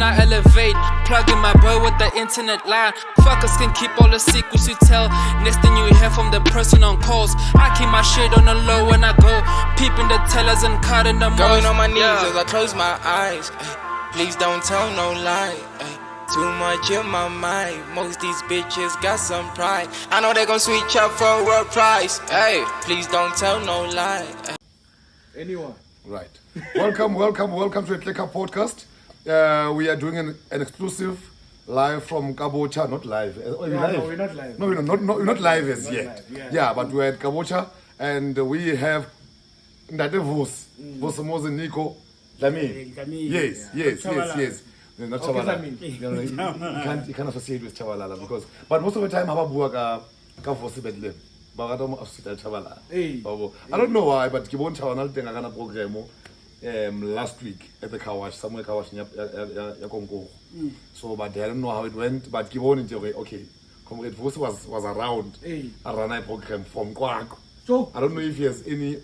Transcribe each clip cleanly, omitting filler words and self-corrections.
I elevate. Plugging my boy with the internet line. Fuckers can keep all the secrets you tell. Next thing you hear from the person on calls. I keep my shit on the low when I go. Peeping the tellers and cutting the most. Going on my knees as I close my eyes. Please don't tell no lie. Too much in my mind. Most these bitches got some pride. I know they gon' switch up for a price. Hey, please don't tell no lie. Anyone? Right. Welcome to the TheClearCupPodcast. We are doing an exclusive live from Kabocha. Not live. No, we're not live. No, we're not live as yet. Live, Yeah, but we're at Kabocha and we have Ndate Vusi, Vusi Nico, Dlamini. Yes. Not Chabalala. You can't associate with Chabalala because, but most of the time, Hababua ka Vusi Bethlehem. But I don't associate Chabalala. I don't know why, but Kibon Chabalala thing I gonna program last week at the car wash, somewhere car wash in Yakongo. So, but I don't know how it went. But Kibon in Joey, okay, Comrade Vusi was around a Rana program from Kwak. So I don't know if he has any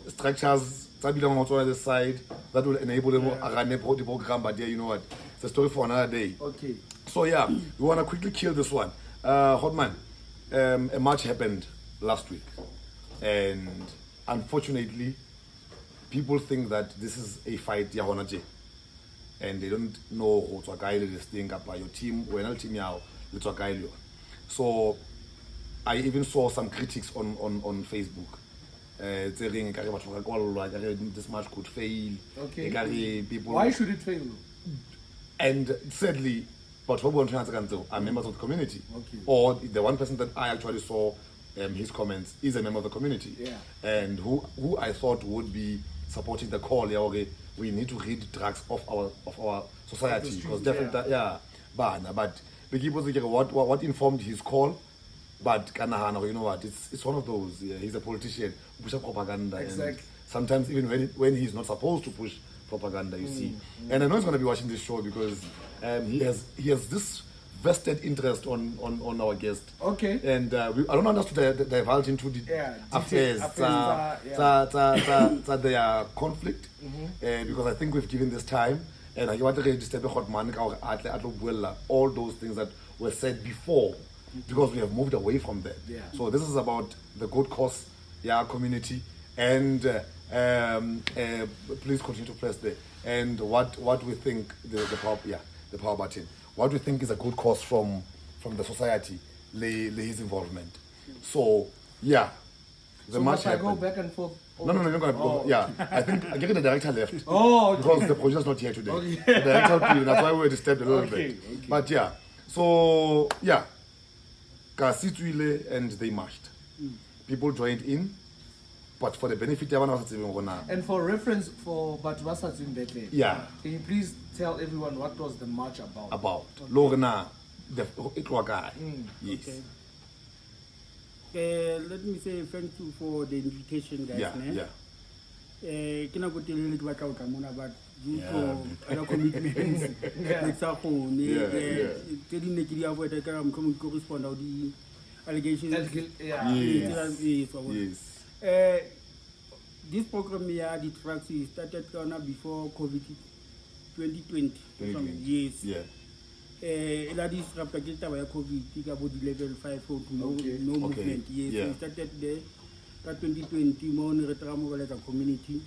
structures on the side that will enable them to run the program, but yeah, you know what? It's a story for another day. okay. So yeah, we want to quickly kill this one. Hotman, a match happened last week, and unfortunately, people think that this is a fight Yahonaje, and they don't know who to guide this thing up by your team. We're not team yao, let's guide you. So I even saw some critics on Facebook. This match could fail. Okay. People. Why should it fail? And sadly, but are members of the community. Okay. Or the one person that I actually saw his comments is a member of the community. Yeah. And who I thought would be supporting the call, yeah, okay, we need to rid drugs off our society. Because definitely but the people think what informed his call. But Kanahana, you know what? It's one of those. Yeah, he's a politician, push up propaganda, exactly. And sometimes even when he's not supposed to push propaganda, you see. And I know he's going to be watching this show because he has this vested interest on our guest. Okay. And I don't understand to divulge into the affairs, their conflict, because I think we've given this time, and I want to register all those things that were said before. Because we have moved away from that. Yeah. So this is about the good cause, community, and please continue to press there. And what we think the power button. What we think is a good cause from the society, his involvement. So the match happened. Go back and forth. No, you're gonna go. Yeah, I think the director left. Oh, okay. Because the producer's not here today. Okay. The director, that's why we were disturbed a little bit. Okay. But yeah, so yeah. And they marched. People joined in, but for the benefit of and for reference for Batwasats in Bethlehem. Yeah. Can you please tell everyone what was the march about? Lorna, the guy. Yes. Okay. Let me say thank you for the invitation, guys. Yeah. Can I go tell you what I come on about? Due to other commitments, next up on telling the Kiria where I'm coming to correspond to the allegations. Yes. This program here, the tracks started before COVID 2020. Yes. Yeah. That is propagated by COVID, about the level 5 for no movement. Yes, we started there. That 2020, more on the community.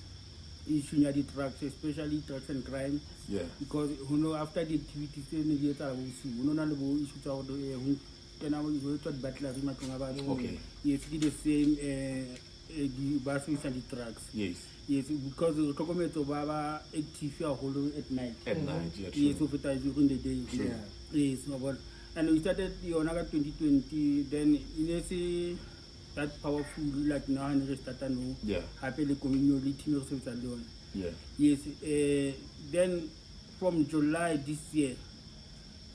Issuing the drugs, especially drugs and crime. Yeah. Because after the activities, we don't know the issues out there. Okay. Yes, the same the buses and the trucks. Yes. Yes, because the government of Baba active at night. At night, yeah. Yes, during the day. True. Yes, and we started the Onaga 2020. Then in that powerful like now and happen the community alone. Yeah. Yes. Then from July this year,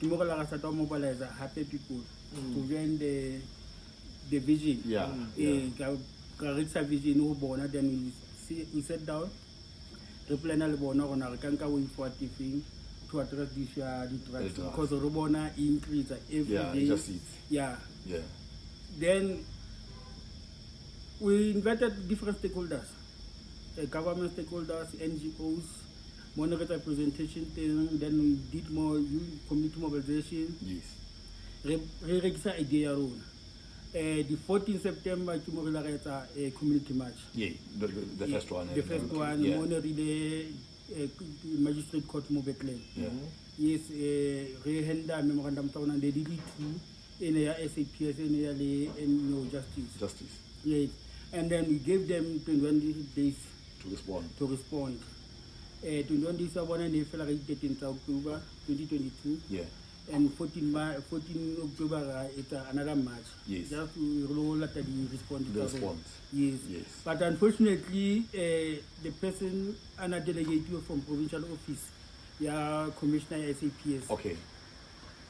Timogala started to mobilize happy people to join the vision. Yeah. Vision born. Then we sat down. The plan on our can't wait for thing to address this the drugs because Robona increase every day. Just it. Yeah. Yeah. Then we invited different stakeholders, government stakeholders, NGOs, monitor presentation thing, then we did more community mobilization. Yes. Re rekisa idea ya rona. The 14th September ke mo re la re etsa community march. Yeah, the first one. The first one, Yeah. mo ne rile magistrate court mo Bethlehem. Yeah. Yes, re henda memorandum tsa rona le di two ene ya SAPS ene ya le no justice. Justice. Yes. And then we gave them 21 days To respond. to respond. 21 days I want to feel like 13th October 2022. Yeah. And 14 October it's another march. Yes. Just to roll at the response. The response. Yes. Yes. But unfortunately, the person and a delegate from provincial office, yeah, Commissioner SAPS. Okay.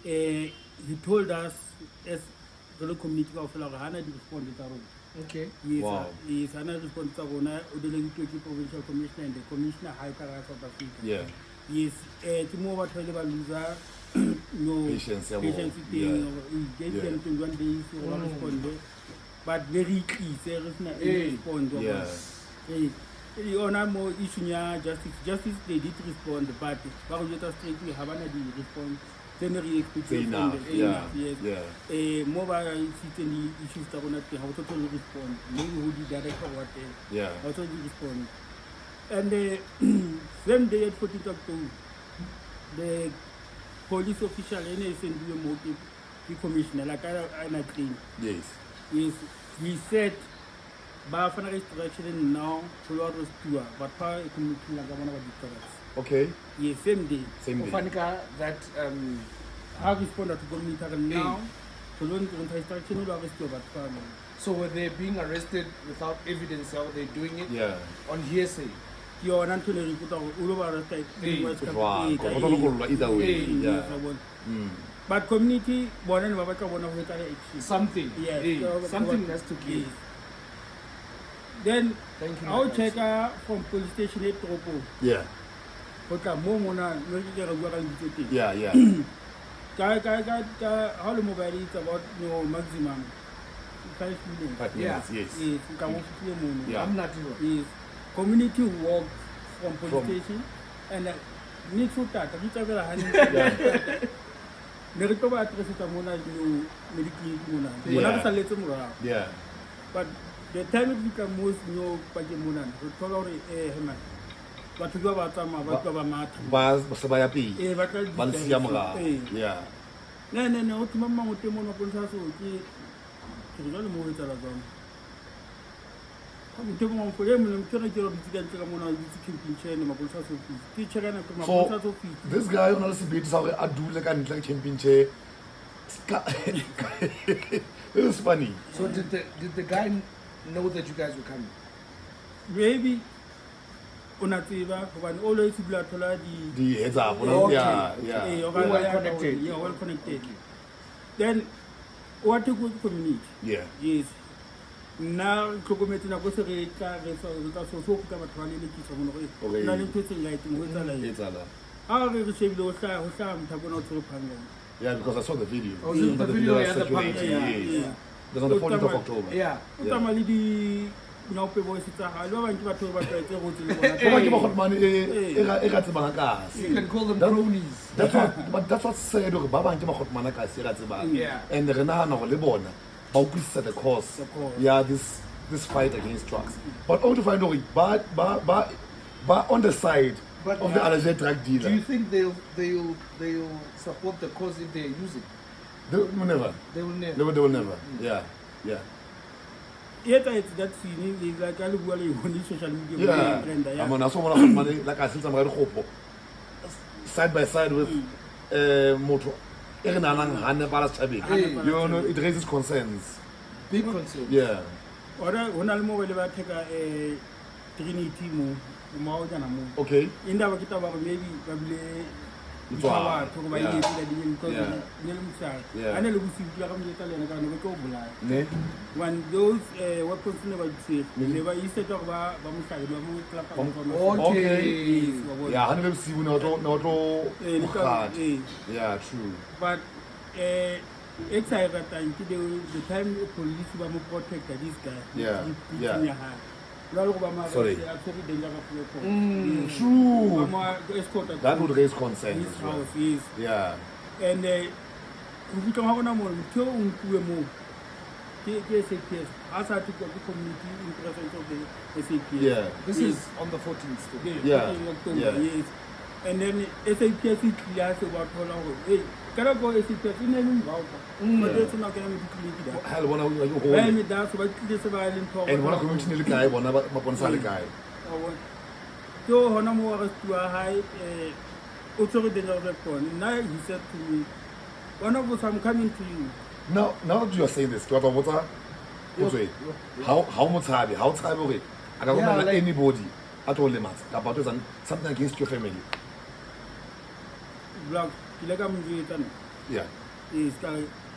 He told us as the community of Hana to respond to our own. Okay. Yes, Wow. Yes, another response to our provincial commissioner and the commissioner High South Africa. Yeah. Yes, to move over to the loser, no Patience, yeah, patience yeah. thing. We gave Yeah. them 21 days to respond, but very easy. There is no respond. Yeah. The honor more issue justice they did respond, but straight we have another response. Generally Enough. Yeah. Yes. Yeah. Mobile city issues that will not how to respond. Maybe who did direct or what Yeah. how to respond. And the same day at 14th October, the police official in a motive, the commissioner, like I claim, Yes. he said, Bafana restoration now, Florida tour, but power community like one of the Okay. yes, same day. Same day. Ofanika, that Have responded to community now, Florida instruction will arrest you, but power. so were they being arrested without evidence? How were they doing it? Yeah. On hearsay. You're an Anthony put all over the Wow. Either way. Yeah. But community, one and one of Something. Yes. Hey, something has to give. Then Thank you. I'll check from police station at Tropo. Yeah. Okay, Momona, Yeah. Yeah. How the mobile is about no maximum 5 million. 5 Yeah. minutes. Yes. Yes, you can Yeah. I'm not even. Yes. Community walk from police From- station and need to start. I think I Yeah. Merito ba address ita muna yung medical muna. Yeah. Wala sa leto mura. Yeah. But the time it become most no pagi muna. Tolore heman. Batho ba tsama ba ba mata. Ba sabaya pi. Ba tla Ba nsiya mga. Yeah. Ne o tumama mo temo no ponsa so ki ke jalo mo etsa la tsama. Ko temo mo pole mo ke re ke ro ditsi ka mona ditsi camping ma ponsa so ki cheka na ma ponsa so fi. This guy on the sebiti sa gore a dule ka ntle camping chair. It was funny. So did the guy know that you guys were coming? Maybe una tseba hobane always bla thola di The heads up. Okay. Yeah. Eh, Yeah. you're well connected. Yeah, well connected. Then, what to go to community? Yeah. Yes. Now, community na go se re ka so ka batho ba le kitso mo go. Okay. Na le ntse like mo etsa la. It's all. Ah, re shebile o hla mthabo na tlo phanga. Yeah, because I saw the video. Oh, the video, yeah, the circulating, pump, yes. yeah. It was on the 14th of October. Yeah. O tama le di nyaope boys tsa ha lo ba ke batho ba tletse go tsile bona. Go ba ke ba khotmane e ga tsebana ka se. You can call them That- bronies. That's what said gore ba bang ke ba khotmana ka se ga tsebana. Yeah. And re nahana go le bona ba utlwisisa the cause. The cause. Yeah, this fight against drugs. But only to find out ba on the side But, of the alleged drug Do you dealer. think they'll support the cause if they're using? They will never. They will never. They will never. Yeah. Yeah. Yet it's that scene is like all go le on social media. Yeah. I'm on also one of money like I said some go side by side with motor. E re nanang hane para tshabeng. You know, it raises concerns. Big concern. Yeah. Ora hona le mo le ba theka Trinity mo mo jana mo. Okay. Inda ba kita ba maybe ba bile Mtswa. to ba Yeah. ile pila di because Yeah. ne le mtsa. Yeah. Ane le busi pila ka mo tsa lena ka no ko bula. Ne? When those weapons never see they were instead of ba mo sa ba mo clap Okay. Yeah, hane le bosibu ne o tlo eh Yeah, true. but excited that time the time the police were more protect this guy. Yeah, yeah. Lalo ko ba ma Sorry. actually danger of True. that would raise concerns his as well. house, yes. Yeah. And we can have a moment to move. SAPS, as I took the community in presence of the SAPS. Yeah. This is on the 14th still. Yeah. In October, Yeah. yes. And then SAPS is clear about how long. Hey, can I go SAPS? In any but that's not going to be clear. Hell, one of you I hold. mean, that's what this is violent talk. And one of community nil guy, one of guy. So, Honamo was to a high authority of the phone. Now he said to me, one of us, I'm coming to you. Now that you are saying this, how much have you? How time away? I don't know like- anybody at all limits about something against your family. Black, like I'm doing Yeah. is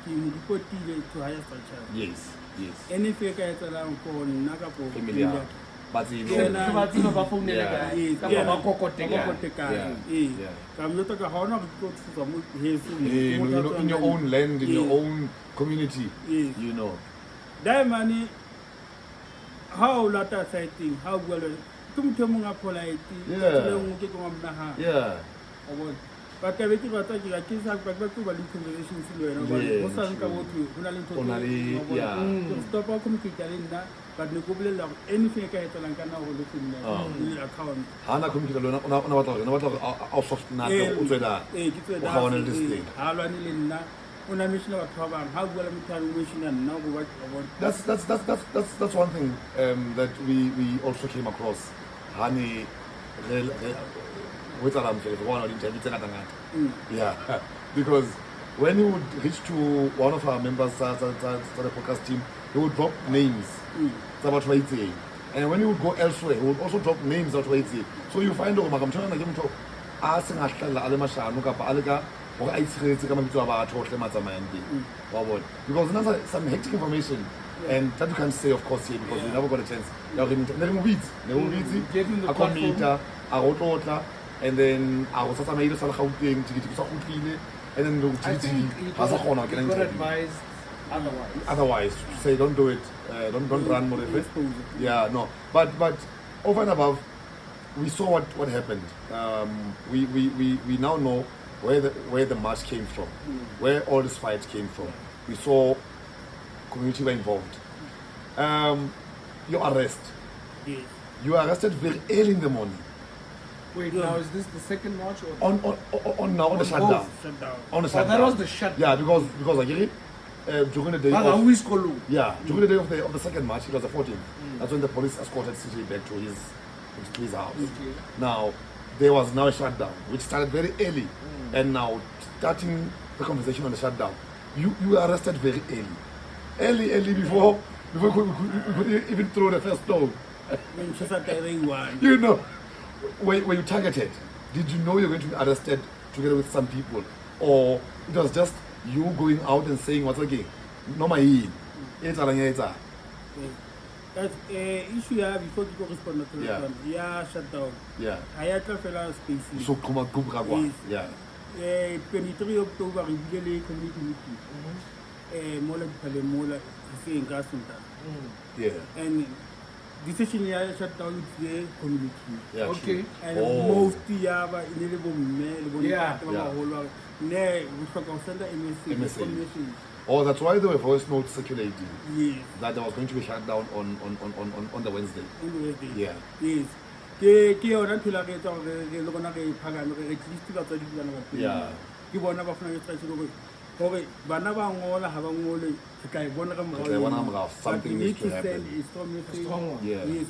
report to higher structure. Yes. Yes. Any fake I around for Nagapo. Familiar. But you know. Yeah. Batsi ba phone le Yeah. kae? Ka Yeah. ba kokoteka. Yeah. I'm not talking how not go to some In your own land, in your own community, Yes. you know. That money, how latter sighting, how well, Tumtamunga polite, Yeah. but I think about that, I can't have back to conversations to stop our computer, but no problem of anything I can look in the account. Hana community out of Nata, how on this thing. When I mention about program, how well I'm mention and now what That's one thing that we also came across. Hani with alarm one or yeah, because when he would reach to one of our members of the podcast team, he would drop names. It's about 20. And when he would go elsewhere, he would also drop names out 20. So you find out, I'm trying to give him to ask because another some hectic information and that you can't say of course here because we never got a chance. And then I was made and then I think he got advised otherwise say don't do it, don't run more of it. Yeah, no. But over and above, we saw what happened. We now know where the march came from, where all this fight came from. We saw community were involved. Your arrest. Yes. You were arrested very early in the morning. Wait, now is this the second march or On the shutdown. On the shutdown. that was the shutdown. Yeah, because I get it. During the day during the day of the second march, it was the 14th. That's when the police escorted CJ back to his house. Okay. Now there was now a shutdown, which started very early, and now starting the conversation on the shutdown, you were arrested very early before we could even throw the first stone. You know, were you targeted? Did you know you were going to be arrested together with some people, or it was just you going out and saying what's okay? No, my That issue yeah, before you correspond to Yeah. yeah, shut down. Yeah. I had to fill out spaces. So come on, yeah. 23 October, we really community meeting. Mola Palemola, saying Gasunda. Yeah. And decision yeah, shut down the community. Yeah. Okay. True. And Oh. most Yava in the room, Yeah. we forgot send the MSC. Oh, that's why there were voice notes circulating Yes. that there was going to be shut down on the Wednesday. Yeah. Yes. Ke yona phela ke tsa re le bona re phagano re list ba tsa dibana ba. Yeah. Ke bona ba fana ke tsa go gore bana ba ngola ha ba ngole ka e bona ka Okay, one arm something needs to happen. Strong one. Yeah. Yes,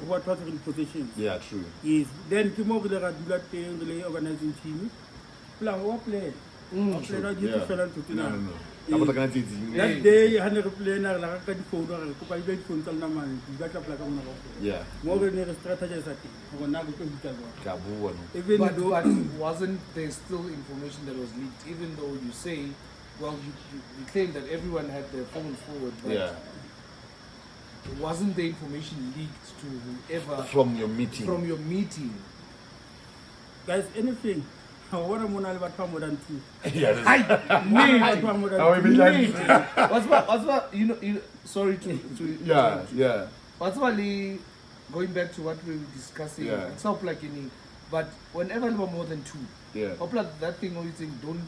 what in positions. Yeah, true. Yes. Then ke mo re le ra dula teng re le organizing team. Plan wa plan. Plan ra di Yeah. fela to No. tina. Yeah. That day ha ne re plan ra la ka di phone ra ko ba di phone tsa lena man di ba tla plaka mona go. Yeah. Mo re ne re strategize at go na go tla go. Even But though wasn't there still information that was leaked? Even though you say, well, you claim that everyone had their phones forward, but Yeah. wasn't the information leaked to whoever From your meeting. guys, anything. I want to mona le batho more than two. Yeah. Batho more than How we two. be like? what's what you know sorry to Yeah. what's really going back to what we were discussing. Yeah. It's not like any But whenever there were more than 2, that thing always saying don't.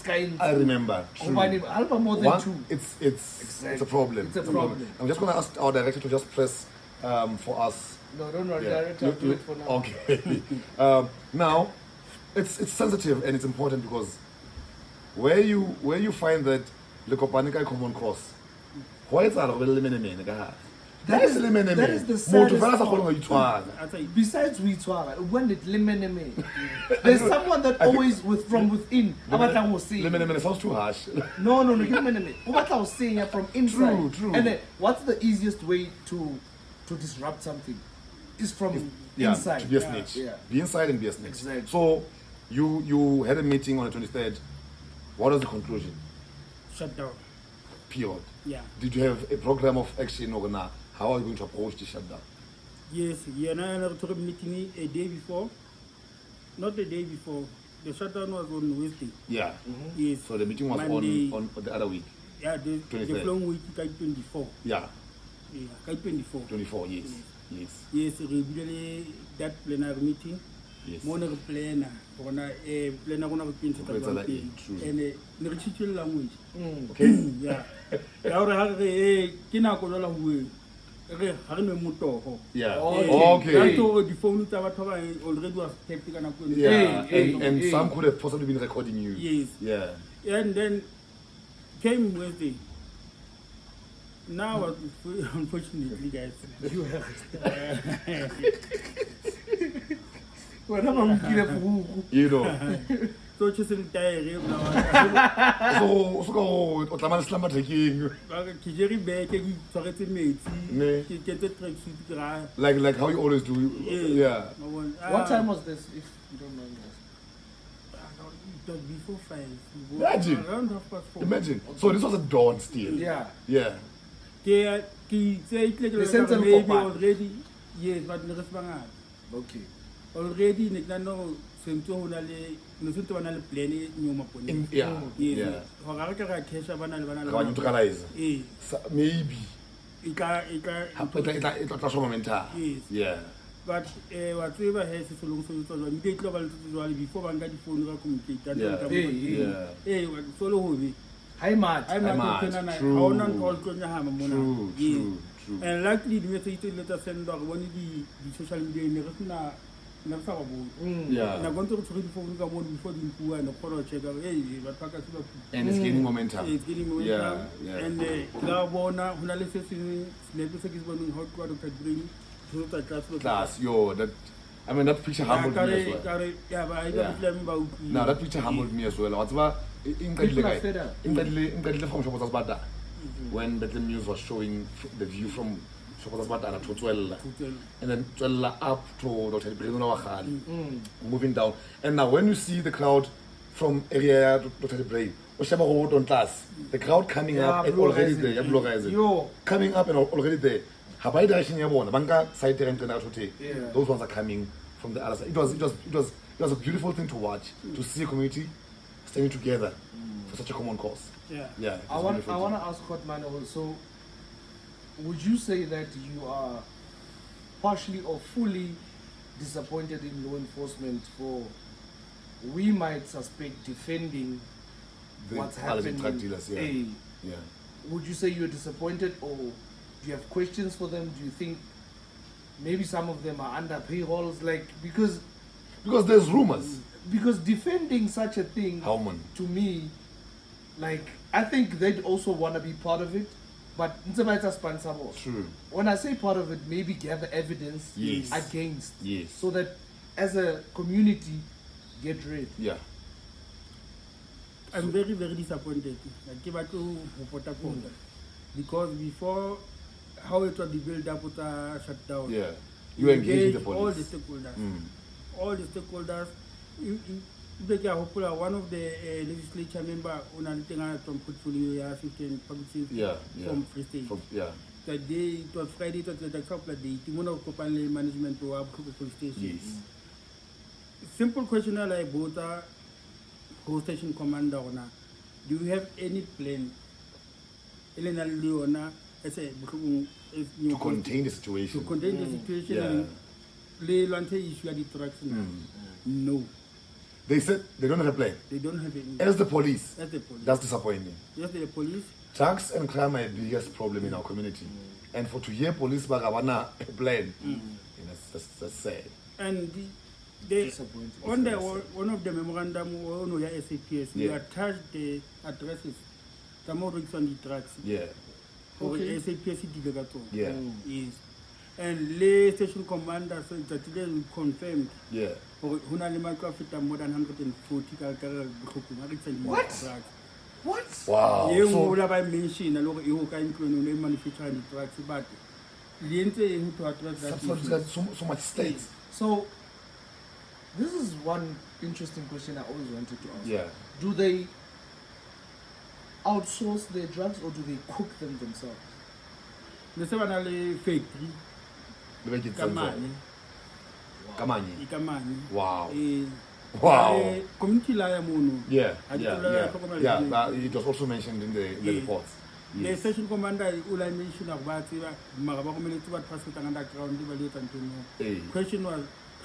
I remember. True. More than 2. It's a problem. It's a problem. I'm just going to ask our director to just press for us. No, don't worry, director. I'll do it for now. Okay. Now, it's sensitive and it's important because where you find that the Kopanika common course, why is that? That is the saddest part. Besides when it there's someone that always from within. It sounds too harsh. No. From inside. True. And then, what's the easiest way to disrupt something? Is from inside. To be a snitch. Yeah. Be inside and be a snitch. Exactly. So you had a meeting on the 23rd. What was the conclusion? Shut down. Period. Yeah. Did you have a program of action or not? How are you going to approach the shutdown? Yes, and I took a meeting a day before. Not the day before. The shutdown was on Wednesday. Yeah. Yes. So the meeting was Monday, on the other week. Yeah, the following week, 24. Yeah. Yeah, 24. 24, yes. Yes, regularly that plenary meeting. Yes. More planner. Planner gonna be and the language. Okay. Yeah. Yeah. Okay. Okay. The phone already was taking. Yeah. And some could have possibly been recording you. Yes. Yeah. And then came Wednesday. Now, unfortunately, guys, you know. So just in time. So Otlaman Slammer taking like how you always do. Yeah. What time was this, if you don't mind? Before 5. Imagine. Around 4:30. Imagine. So this was a dawn still. Yeah. Yeah. Maybe already. Yes, but okay. Already, no maybe. Yeah. But whatever has a solution, before one got the phone communicate. Solo. Hi, Matt. True. And likely the message let us send out one of the social media never yeah. And I want to read the phone before the poor and the photo check out. And it's gaining momentum. It's getting momentum. And now, when I listen to the is one hot quarter bring class, that. I mean, that picture humbled me as well. Now, that picture humbled me as well. What's about in when Bethlehem News was showing the view from Shokozasbata to Twella, and then Twella up to Dr. Bruno moving down. And now, when you see the crowd from area to Dr. Bray, on class, the crowd coming up and already there, coming up and already there. Those ones are coming from the other side. It was a beautiful thing to watch, to see a community standing together for such a common cause. Yeah. I want to ask Hotman also, would you say that you are partially or fully disappointed in law enforcement for, we might suspect, defending what's happening? Yeah. Would you say you're disappointed, or do you have questions for them? Do you think maybe some of them are under payrolls? Because there's rumors. Because defending such a thing, to me, I think they'd also want to be part of it, but true. When I say part of it, maybe gather evidence against, so that as a community, get rid. Yeah. I'm very, very disappointed. Because before, how it was the build-up with a shutdown. Yeah. You engaged the police. All the stakeholders. All the stakeholders. One of the legislature member from portfolio assistant public safety from Free State. That day, it was Friday, it was the couple of days. The management to our police station. Yes. Simple question like both police station commander. Do you have any plan? To contain the situation. To contain the situation. Le lwanthe issue ya di-drugs now. No, They said they don't have a plan. they don't have any. As the police, That's the police. that's disappointing. Just the police. Drugs and crime are the biggest problem in our community. And for to hear police back a plan, that's sad. And they Disappointing. on the one of the memorandum on your SAPS, we Yeah. attached the addresses. Some more on the drugs. Yeah, For Okay. SAPS delegato. yeah, Yes. And the station commander said that today we confirmed. yeah. Huna le matlo a feta more than 140 ka What? drugs. What? Wow. Ye So, nngwe ba mention le gore e ho ka ntlong ne manufacture di drugs but le ntse eng to address that so, issue. so much state. So, this is one interesting question I always wanted to ask. Yeah. Do they outsource their drugs or do they cook them themselves? Le se bana le factory Maybe it's ka mane Kamanye. ikamane. Wow. Eh, Wow. Community la ya mono. Yeah, Ha di yeah, tlola yeah. tlhokomela Yeah, di- but it was also mentioned in the Yeah. reports. The Yes. station commander o la mention a ba tseba mara ba gomeletse batho ba setang underground ba le etsa ntho Eh. question was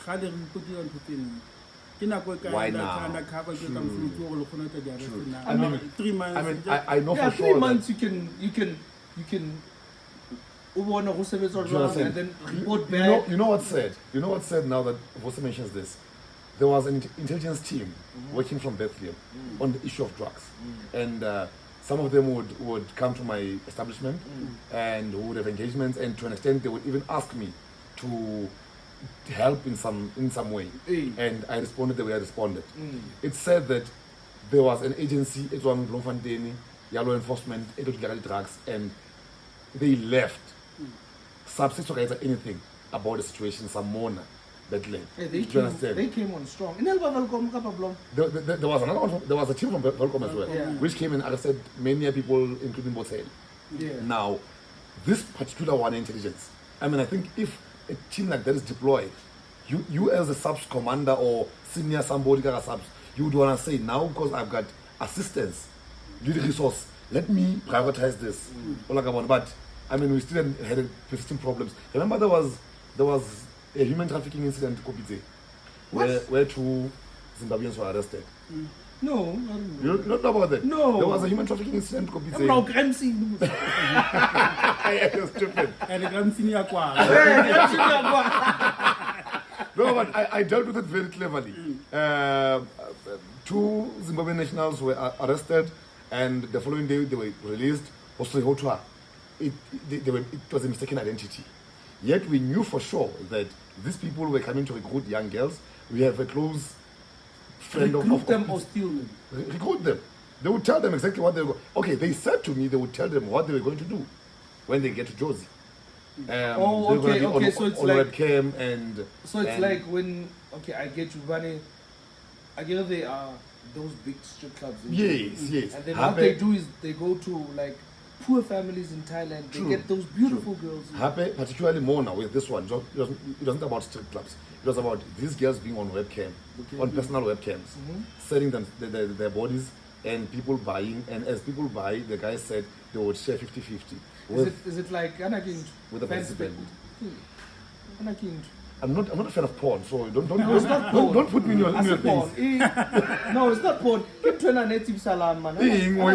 ga le re ipotsa ntho tseno ke nako e Why kae now? undercover ke ka mfutso gore le kgone ho etsa di-arrest now. I mean, 3 months I mean, just- I know Yeah, for 3 sure months that, you can ubona go sebetsa Do you jwang understand? and then report you know, back. you know what's sad? You know what's sad now that Vosa mentions this? There was an intelligence team working from Bethlehem on the issue of drugs. And some of them would come to my establishment and would have engagements, and to an extent they would even ask me to help in some way. Eh. And I responded the way I responded. It's said that there was an agency, it was Bloemfontein, law enforcement, it was drugs, and they left. Substance or anything about the situation, some Mona, Bethlehem. Hey, Do you understand? they came on strong. In Elba Velkom, Kapa Blom. There was another one. There was a team from Volcom as well, Yeah. which came and arrested many people, including Botel. Yeah. Now, this particular one, intelligence. I mean, I think if a team like that is deployed, you as a subs commander or senior somebody got a subs, you would want to say now because I've got assistance, lead resource. Let me prioritize this. But I mean, we still had persistent problems. Remember, there was a human trafficking incident in Kopite, where 2 Zimbabweans were arrested. No, I don't know. You don't know about that? No. There was a human trafficking incident in I'm now Kopite. Gramsci. You're stupid. and the Gramsci ya kwa. No, but I dealt with it very cleverly. 2 Zimbabwean nationals were arrested, and the following day they were released. Also, it was a mistaken identity. Yet we knew for sure that these people were coming to recruit young girls. We have a close friend Recruit them or steal them. recruit them. They would tell them exactly what they were. Okay, they said to me they would tell them what they were going to do when they get to Josie. Oh, they were gonna okay, be okay, so it's on like- webcam and. So it's and- like when, okay, I get you, Bunny. I get they are those big strip clubs. in Yes, Joburg. yes. And then Happy- what they do is they go to like poor families in Thailand. They True, get those beautiful girls. Happy, particularly more now with this one. It wasn't about strip clubs. It was about these girls being on webcam, on personal webcams, selling them their bodies, and people buying. And as people buy, the guy said they would share 50-50. Is it like Anakin with the fancy participant. Anakin. I'm not a fan of porn, so don't No, it's not porn. don't put me in your I said porn. things. No, it's not porn. Get to an native salam, man.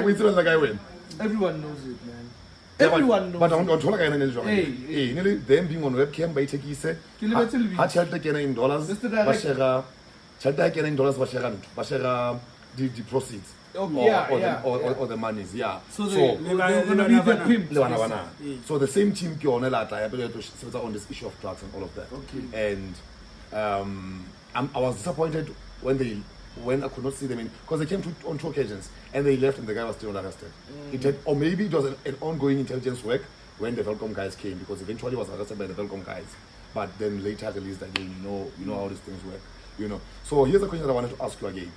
We still the guy win. Everyone knows it, man. Everyone knows But it. on thola ka ena le Hey, jwang. Nearly them being on webcam by tekise. Ke lebetse lebitso. Ha tšhelete kena in dollars. Just the Ba direct- share tšhelete ha kena in dollars ba share the proceeds. Okay, yeah, Or the monies, yeah. So they're gonna be the pimps. Le bana bana. Yeah. So the same team ke yone la tla ya pele to sebetsa on this issue of drugs and all of that. Okay. And I was disappointed when I could not see them in, because they came on 2 occasions and they left and the guy was still arrested. Or maybe it was an ongoing intelligence work when the Velcom guys came, because eventually he was arrested by the Velcom guys, but then later released again. You know how these things work. So here's a question that I wanted to ask you again.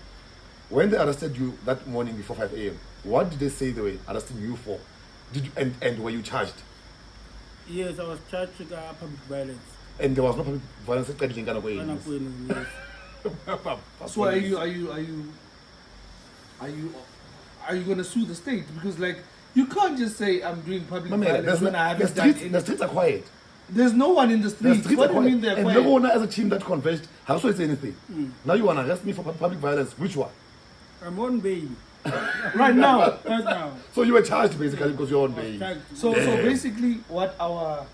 When they arrested you that morning before 5 a.m., what did they say they were arresting you for? Did you, and were you charged? Yes, I was charged with public violence. And there was no public violence at Kadilingana Kana way. kwenu, yes. So are you gonna sue the state? Because like you can't just say I'm doing public Mamela, violence when I haven't done the anything. streets are quiet. There's no one in the streets. What do you mean they're and quiet? Lorona as a team that converged, how so it's anything. Now you want to arrest me for public violence. Which one? I'm on bail. Right now. Right now. So you were charged basically because you're on bail. So basically what our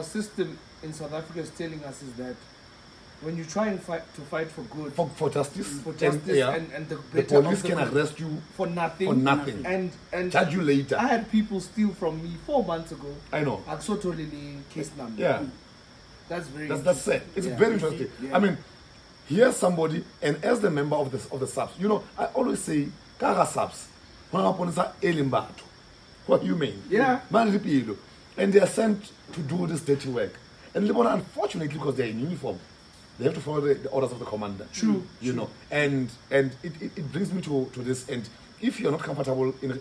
system in South Africa is telling us is that when you try and fight for good, For justice, and the the better police of the can good, arrest you for nothing. for nothing. And Charge you later. I had people steal from me 4 months ago. I know. Totally case number. Yeah. That's very That's sad. It's Yeah. very interesting. Yeah. I mean, here's somebody, and as the member of the subs, you know, I always say, Kara subs, what do you mean? Yeah. And they are sent to do this dirty work. And unfortunately, because they're in uniform, they have to follow the orders of the commander. True. You know, and it brings me to this. And if you're not comfortable in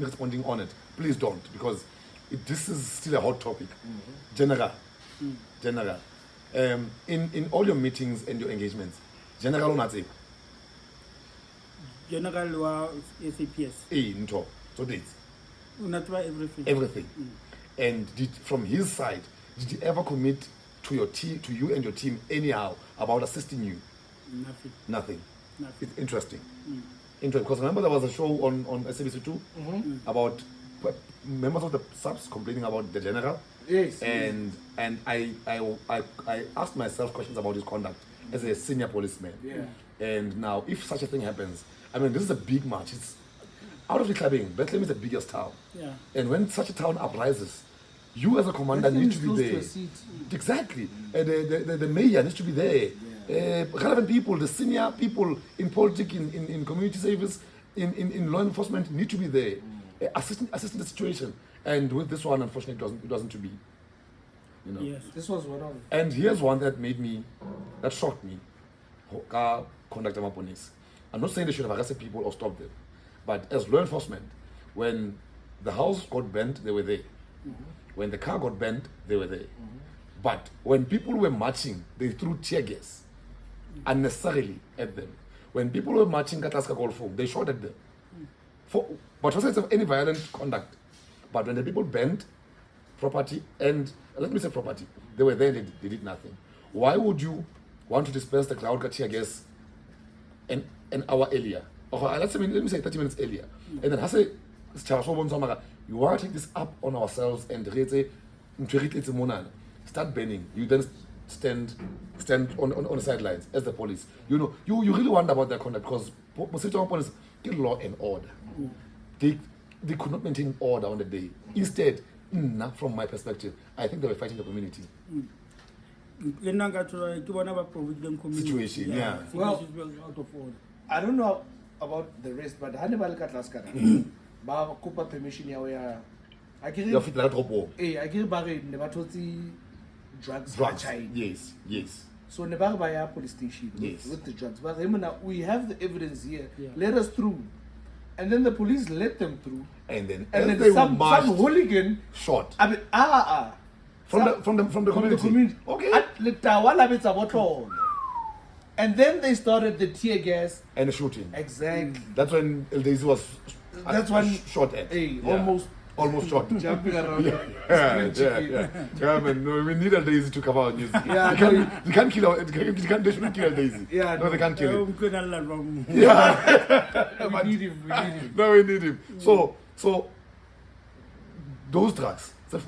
responding on it, please don't, because this is still a hot topic. General. In all your meetings and your engagements, General Onatsi. General wa SAPS. Nto. So dates. Unatwa everything. Everything. And from his side, did he ever commit to your team, to you and your team anyhow about assisting you? Nothing. It's interesting. Interesting, because remember there was a show on SABC2 about members of the subs complaining about the general. Yes. And I asked myself questions about his conduct as a senior policeman. Yeah. And now, if such a thing happens, I mean, this is a big march. It's out of the clubbing. Bethlehem is the biggest town. Yeah. And when such a town uprises, you as a commander need to be there. Exactly. The mayor needs to be there. Relevant people, the senior people in politics, in community service, in law enforcement need to be there, assisting the situation. And with this one, unfortunately, it wasn't to be. You know. Yes. This was one of them. And here's one that shocked me. Conduct of police. I'm not saying they should have arrested people or stopped them, but as law enforcement, when the house got burnt, they were there. When the car got burnt, they were there. But when people were marching, they threw tear gas unnecessarily at them. When people were marching Kataska Golfo, they shot at them. But for sense of any violent conduct. But when the people burnt property, and let me say property, they were there, they did nothing. Why would you want to disperse the crowd tear gas an hour earlier? Or let me say 30 minutes earlier. And then I say, you want to take this up on ourselves and start burning. You then stand on the sidelines as the police. You know, you really wonder about their conduct, because police get law and order. They could not maintain order on the day. Instead, from my perspective, I think they were fighting the community. Situation, yeah. Well, out of order. I don't know about the rest, but Hannibal Katlaskara. Ba kopa permission ya ya. I get You fit like a dropo. I get bare ne batotsi drugs. Yes. So ne ba ya police station Yes. with the drugs. But we have the evidence here. Yeah. Let us through. And then the police let them through. And then And some hooligan shot. I mean, From the community. Okay. And then they started the tear gas. And the shooting. Exactly. That's when El Daisy was shot at. Hey, Yeah. Almost shot. jumping around. Yeah, man. No, we need El Daisy to come out. Yeah, They can't kill they shouldn't kill El Daisy. Yeah, No, they can't kill him. We need him. No, we need him. So those drugs, the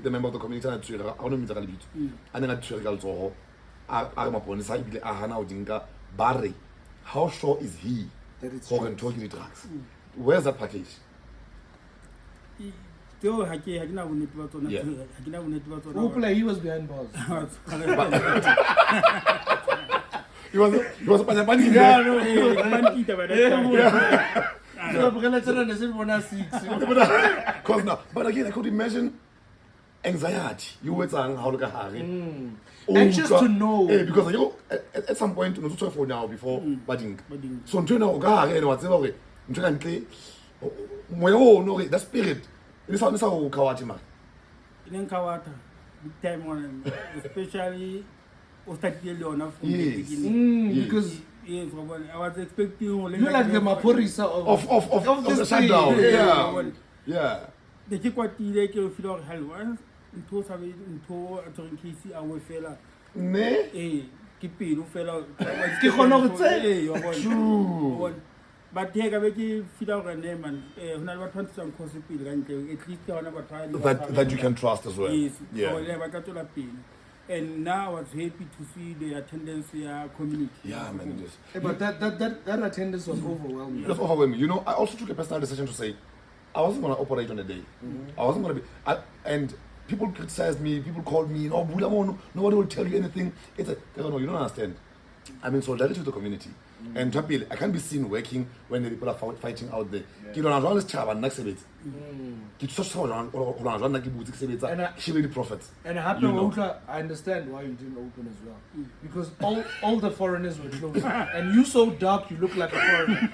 member of the community, how sure is he That it's for drugs. talking the drugs? Where's that package? Yeah. Hopefully he was behind bars. He was a Panjapani. Because now, but again, I could imagine anxiety. You were saying how to Anxious to know. Because you know, at some point, you know, for now before budding. So until now, whatever, the spirit. This is how Kawati man. In Kawata, big time on him, especially Ostatileona from the Yes. beginning. Because Yes, I was expecting you like the Maporisa Of the this shutdown. thing. Yeah. the Chikwati, they can feel hell once. ntho sa ntho a tsong case a we fela ne ke pelo fela ke gona go tsela true but here ka be ke feel gore ne man hona le batho ba tsang cause pele ka ntle at least ke hona batho that you can trust as well. yes Yeah. so le ba ka tola pele and now I was happy to see the attendance ya community. Yeah, man, it is. But that attendance was overwhelming. It was overwhelming. You know, I also took a personal decision to say I wasn't going to operate on a day. I wasn't going to be. And people criticized me. People called me. No, nobody will tell you anything. It's a no. You don't understand. I'm in solidarity with the community. And I can't be seen working when the people are fighting out there. Ke lona jwale setjhaba nna ke sebetsa. Ke tsosa setjhaba jwale lona nna ke butse ke sebetsa. Ke be the prophets. And I understand why you didn't open as well. Because all the foreigners were closed. And you so dark you look like a foreigner.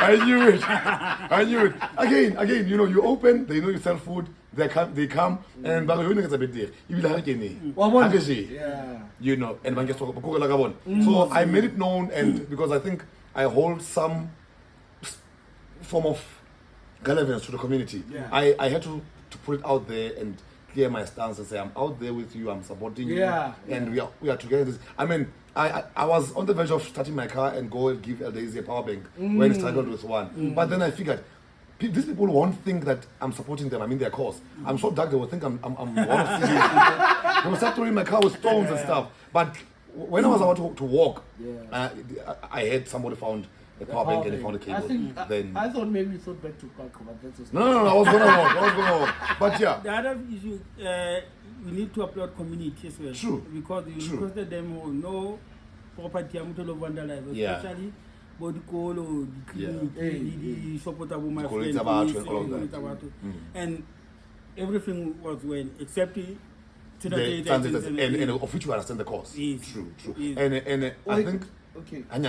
I knew it. Again, you know, you open, they know you sell food, they come, and by the way, it's a bit there. You will have yeah. You know, and so I made it known, and because I think I hold some form of relevance to the community, I had to put it out there and clear my stance and say I'm out there with you, I'm supporting you, and we are together. I mean, I was on the verge of starting my car and go and give Daisy a power bank when he struggled with one, but then I figured these people won't think that I'm supporting them. I'm in their cause. I'm so dark they will think I'm one of these people. They will start throwing my car with stones and stuff. But when I was about to walk, I had somebody found a power bank and they found a cable. I thought maybe you thought back to park, but that's just No, I was gonna walk. But yeah. The other issue, we need to upload community as well. True. Because you requested them who know property I'm to vandalize, especially body call or the clinic, the support of my friends, and everything was well except and of which you understand the cause. Yes. True. Yes. And I think okay. I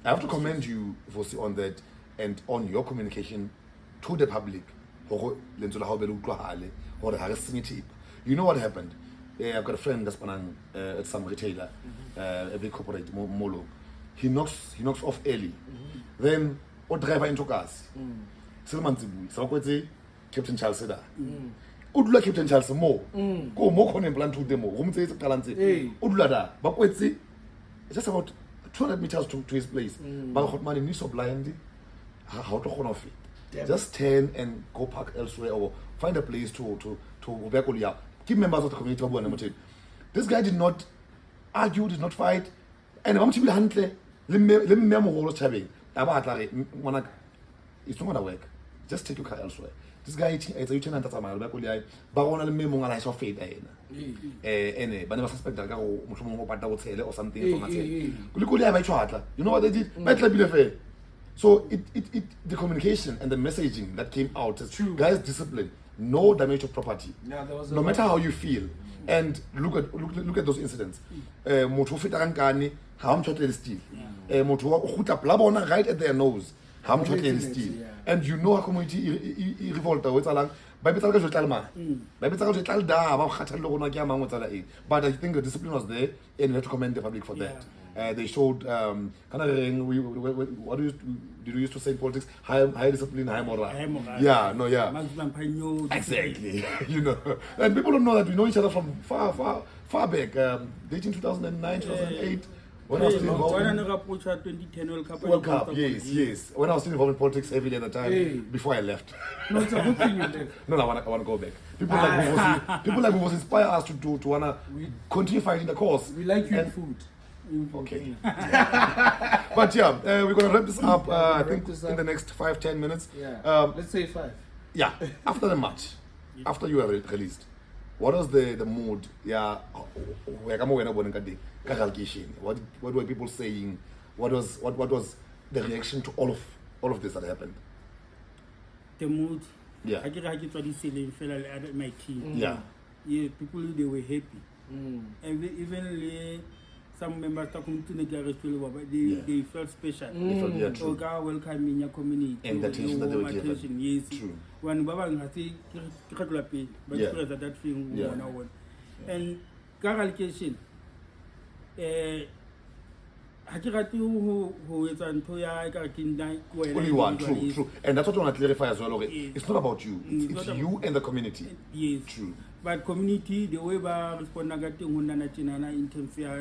have to commend you, Vusi, on that and on your communication to the public. You know what happened? I've got a friend that's at some retailer, a big corporate, Molo. He knocks off early. Then o driver into cars. Selmantsibu, sakwetse Captain Charles Seda. Udula Captain Charles mo. Go mo khona plan to demo. Rumtse e qala ntse. Udula da. Ba kwetse just about 200 meters to his place. Ba go mane ni so blind. How to khona fit. Just turn and go park elsewhere or find a place to Bekolia. Keep members of the community. This guy did not argue, did not fight. And I'm to handle let me moholo chabeng it's not gonna work. Just take your car elsewhere. This guy it's a lieutenant tsamaya ba koloi ba gona le me mongala so fade ene ba ne ba suspect ka go mohlomong go pata go tshele or something from that koloi ba itshwatla. You know what they did? Ba tlabile fe. So the communication and the messaging that came out is guys discipline, no damage to property. No matter how you feel. And look at those incidents. Motho feta kankane ha am tshotlela steel. Motho wa khutla pla bona right at their nose. Ha am tshotlela steel. And you know how community revolta o etsalang ba betsa ka jotla le ma. Ba betsa ka jotla le da ba kgathalle gona ke a mangwe tsala e. But I think the discipline was there and we have to commend the public for that. They showed what did you used to say in politics? High discipline, high moral. Exactly. You know, and people don't know that we know each other from far back. Dating 2009, 2008. When I was still involved in 2010 World Cup, yes. When I was still involved in politics heavily at the time, before I left. No, it's a good thing you left. No, I want to go back. People like Vusi inspire us to wanna continue fighting the cause. We like you in food. Okay. But yeah, we're gonna wrap this up. I think in the next 5-10 minutes. Let's say 5. Yeah. After the match, after you were released, what was the mood? Yeah. What were people saying? What was the reaction to all of this that happened? The mood. Yeah. I get my team. Yeah. Yeah. People they were happy. Even some members talking to the they felt special. They felt true. Welcome in your community. And the attention that they were given. Yes. True. When Baba Ngati but that thing 101. And clarification. Only one, true. And that's what I want to clarify as well. Okay? It's not about you. It's you and the community. Yes. True. But community, the way we respond in terms of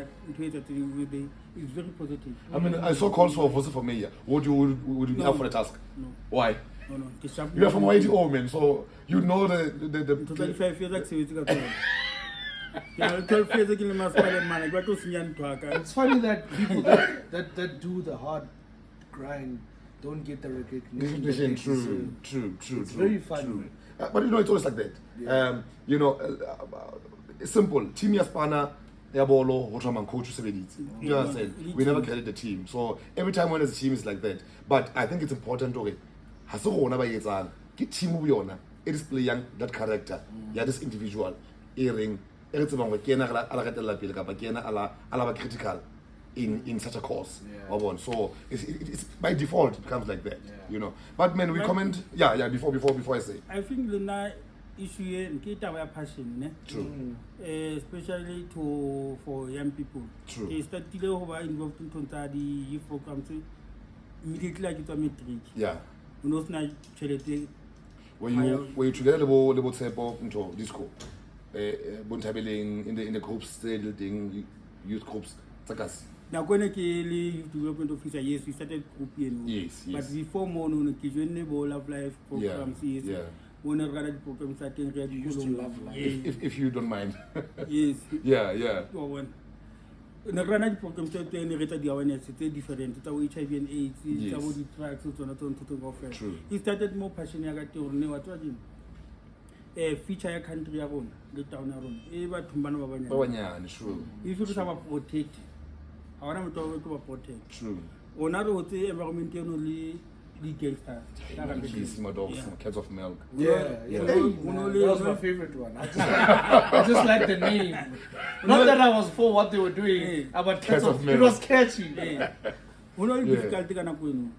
is very positive. I mean, I saw calls for Vusi for mayor. Would you be up for the task? No. Why? No. You are from YTO, man, so you know the 25 years yeah, 12 years ago, It's funny that people that do the hard grind don't get the recognition. True. It's very funny. True. But you know, it's always like that. Yeah. You know, it's simple. Team Yaspana, Yabolo, Hotraman coach, you understand? We never credit the team. So every time when there's a team, it's like that. But I think it's important to get team it is playing that character, this individual, earring, critical in such a cause. Yeah. So it's by default it becomes like that, you know. But man, we comment. Yeah. Before I say, I think the issue is passion, true. Especially for young people. True. They start involved in the youth programs immediately like it's a metric. Yeah. You know, not charity. When you together the table into disco, buntabeling in the groups, the youth groups, takas. Now, when I youth development officer, yes, we started group. Yes. But before more, no, Love Life programs, yes. Yeah. When I read the programs, I think you used to love life. If you don't mind. Yes. Yeah. When I read the programs, the awareness it's different. It's about HIV and AIDS, it's about the drugs, it's True. He started more passionate about feature your country around the town around. True. If you have protect, I want to protect. True. On other environment only legal Keys, my dogs, cats of milk. Yeah. That was my favorite one. I just like the name. Not that I was for what they were doing, but cats of milk. It was catchy. Difficulty kana kwenu.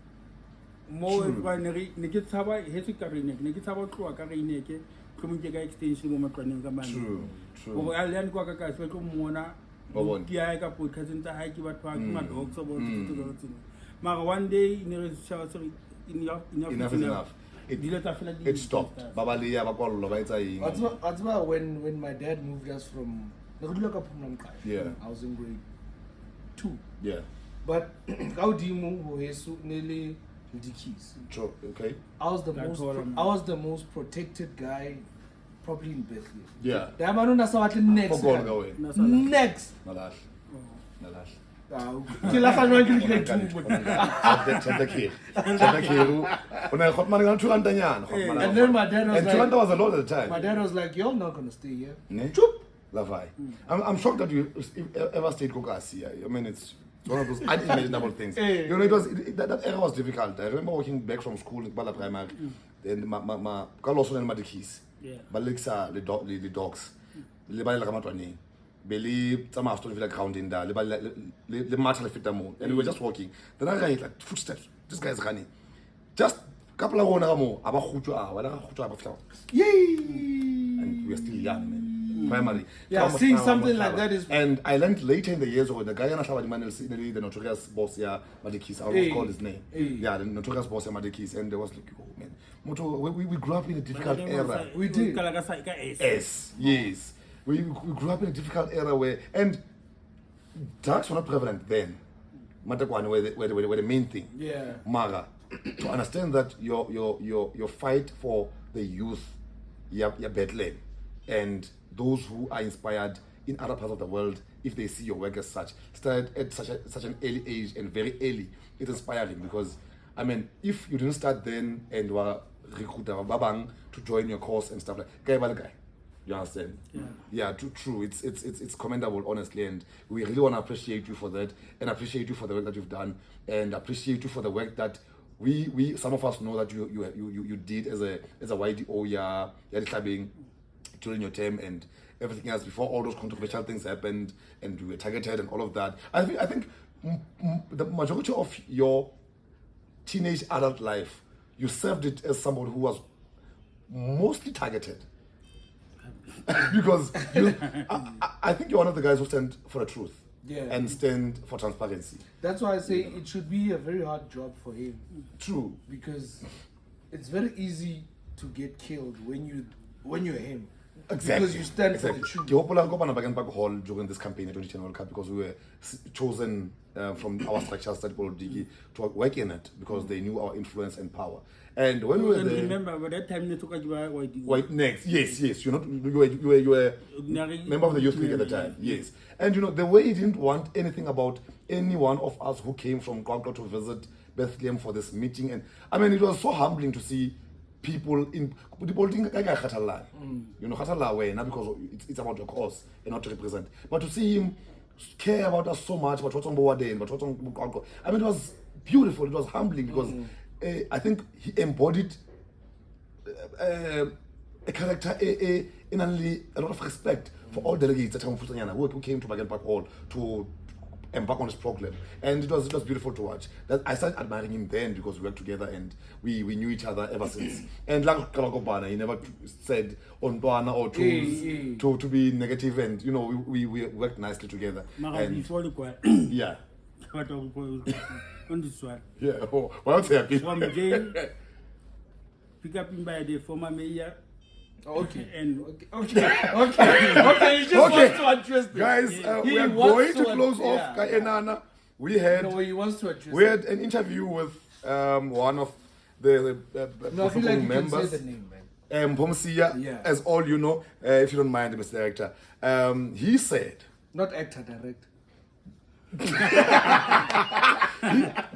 Mo everybody nekitsaba hesi karine nekitsaba tloa karine ke community extension mo matwaneng ka mane. True. Go alyan kwa ka se go mona. Ke ya ka podcast nta ha ke batho ba ma dogs about to mara one day in enough is enough. It stopped. That's why when my dad moved us from I was in grade 2. Yeah. But how do you move nearly the keys? True. Okay. I was the most protected guy probably in Bethlehem. Yeah. Next. Nalash. And then my dad was a lot at the time. My dad was like, "You're not gonna stay here." I'm shocked that you ever stayed Kokasi. I mean, it's one of those unimaginable things. You know, that era was difficult. I remember walking back from school in Bala Primary. Then my Carlos and my keys. Baliksa the dogs. Beli sama story like ground in there. Le matter fit and we were just walking. Then I heard like footsteps. This guy is running. Just couple of yay! And we are still young, man. Primary. Yeah, seeing something like that is. And I learned later in the years when the guy the notorious boss here, Madikis, I will call his name. Yeah, the notorious boss here, Madikis, and there was like, oh man, we grew up in a difficult era. We did. Yes. We grew up in a difficult era where, and drugs were not prevalent then. Matakwane were the main thing. Yeah. Mara, to understand that your fight for the youth, your Bethlehem, and those who are inspired in other parts of the world, if they see your work as such, started at such an early age and very early, it's inspiring because, I mean, if you didn't start then and were recruited babang to join your course and stuff like that, you understand? Yeah, true. It's commendable, honestly, and we really want to appreciate you for that, and appreciate you for the work that you've done, and appreciate you for the work that we some of us know that you did as a YDO, clubbing during your term and everything else before all those controversial things happened and you were targeted and all of that. I think the majority of your teenage adult life, you served it as somebody who was mostly targeted. Because I think you're one of the guys who stand for the truth and stand for transparency. That's why I say it should be a very hard job for him. True. Because it's very easy to get killed when you're him. Exactly. Because you stand exactly. for the truth. Ke hopola ko bana ba kena ba hall during this campaign at 2010 World Cup because we were chosen from our structures that politics to work in it because they knew our influence and power. And when we were there, remember, by that time, they took White next, yes. You were member of the youth league at the time, yes. And the way he didn't want anything about any one of us who came from Congo to visit Bethlehem for this meeting, and I mean it was so humbling to see people in the politics because it's about your cause and not to represent, but to see him care about us so much, but what's on board and but what's on Congo. I mean it was beautiful, it was humbling because I think he embodied a character in a lot of respect for all delegates who came to Bagan Park Hall to embark on this program, and it was beautiful to watch. That I started admiring him then because we worked together and we knew each other ever since. And like Kalakobana, he never said on Bana or to be negative, and we worked nicely together. And yeah. On this one. Yeah. Oh, well, happy. From jail, pick up him by the former mayor. Okay. And okay. You just want to address this. Guys, we are going to close off Kaenana. He wants to address. We had an interview with one of the like members. Say the name, man. Pomsia, as all you know, if you don't mind, Mr. Director. He said, not actor, director.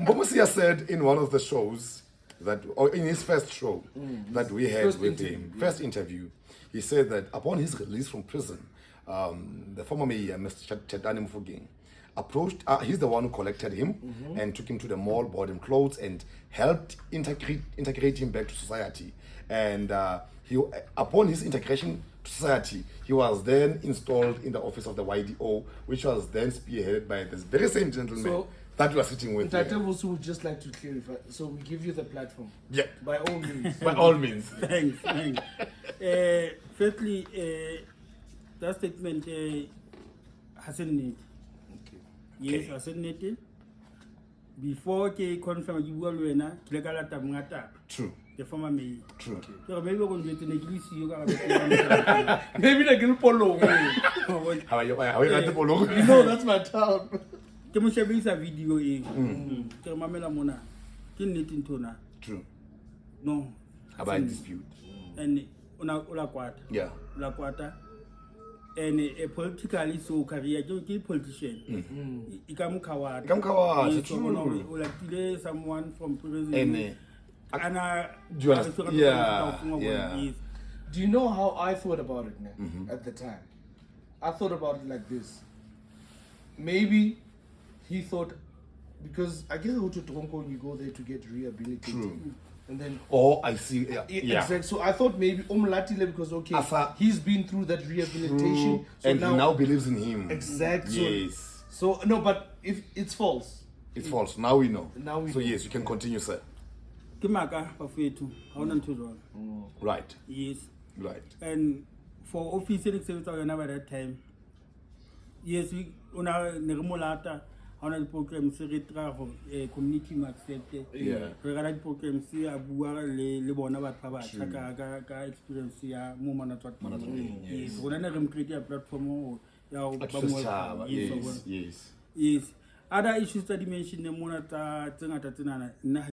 Pomsia said in one of the shows or in his first show that we had with him, first interview, he said that upon his release from prison, the former mayor, Mr. Chetani Mufuging, approached, he's the one who collected him and took him to the mall, bought him clothes, and helped integrate him back to society. And upon his integration to society, he was then installed in the office of the YDO, which was then spearheaded by this very same gentleman that you are sitting with. That also would just like to clarify. So we give you the platform. Yeah. By all means. By all means. Thanks. Firstly, that statement hasn't need. Okay. Yes, hasn't needed. Before he confirmed you were winner, True. the former mayor. True. So maybe we're going to get Maybe they can follow. How are you at the polo? You know that's my town. Ke mo shebisa video e ke mamela mona ke nnete ntona True. no About dispute. and una kwata Yeah. la kwata and politically so career ke politician ikamukawata True. ulatile someone from prison And ana do you understand? Yeah. Do you know how I thought about it, man, at the time? I thought about it like this. Maybe he thought, because I guess go to Tronco and you go there to get rehabilitated. True. And then I see. Yeah. Exactly. So I thought maybe Omlatile because he's been through that rehabilitation. So and he now believes in him. Exactly. Yes. So no, but if it's false. It's false. Now we know. So know. Yes, you can continue, sir. Kimaka bafethu awuna ntuzwana. Right. Yes. Right. And for officer executive by that time, yes, we una nermolata on the program community accept re gala di programs ya bua le bona batho ba batla ka experience ya mo manatwa yes rona ne re create a platform ya ba yes. yes other issues that you mentioned mona tsa ngata tsena nna